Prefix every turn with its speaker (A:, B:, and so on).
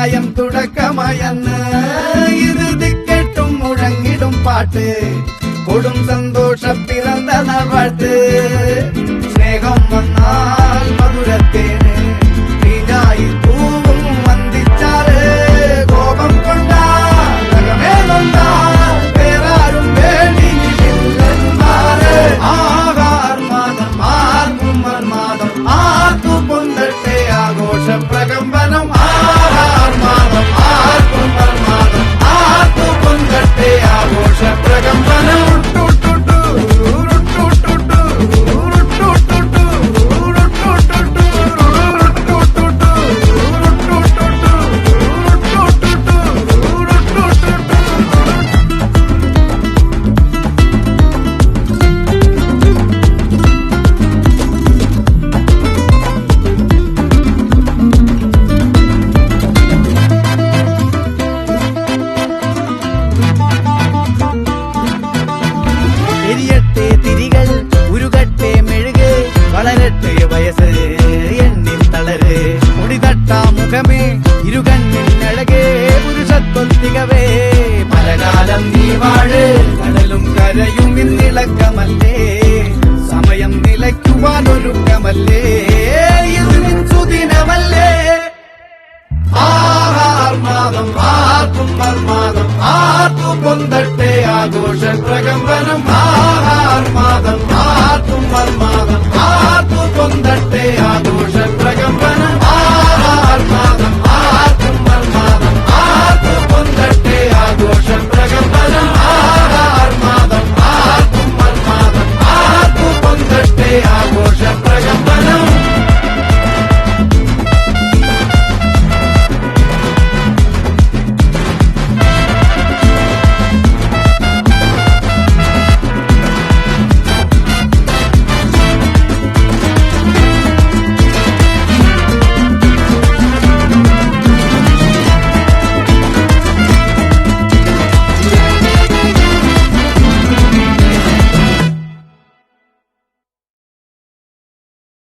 A: അധ്യായം തുടക്കമായെന്ന് ഇരുതിക്കെട്ടും മുഴങ്ങിടും പാട്ട് കൊടും സന്തോഷ പിറന്ന നാൾവാട്ട് സ്നേഹം വന്നാൽ മധുരത്തേന് തീനായി പൂവും വന്ദിച്ചാറ് കോപം കൊണ്ടാൽ നഗമേലൊന്നാൽ വേറാരും വേണ്ടിയില്ലെന്നാറ് ആഹാർമാദം ആർക്കും മർമാദം ആർക്കു പൊന്തട്ടെ ആഘോഷ പ്രകമ്പനം ആഹാർമാദം ആർക്കും മർമാദം ആർക്കു പൊന്തട്ടെ ആഘോഷ പ്രകമ്പനം എരിയട്ടെ തിരികൾ ഉരുകട്ടെ മെഴുക് വളരട്ടെ വയസ്സ് എണ്ണിൽ തളര് മുടിതട്ടാ മുഖമേ ഇരുകണ്ണിൽ അഴകേ പുരുഷത്വത്തികവേ പലകാലം നീ വാഴ് കടലും കരയും ഇന്നിളക്കമല്ലേ സമയം നിലയ്ക്കുവാനൊരുക്കമല്ലേ ഇതിൻ സുദിനമല്ലേ ആഹാർമാദം ആർക്കും മർമാദം ആർക്കു പൊന്തട്ടെ ആഘോഷ പ്രകമ്പനം ആഹാർമാദം ആർക്കും മർമാദം ആർക്കു പൊന്തട്ടെ ആഘോഷ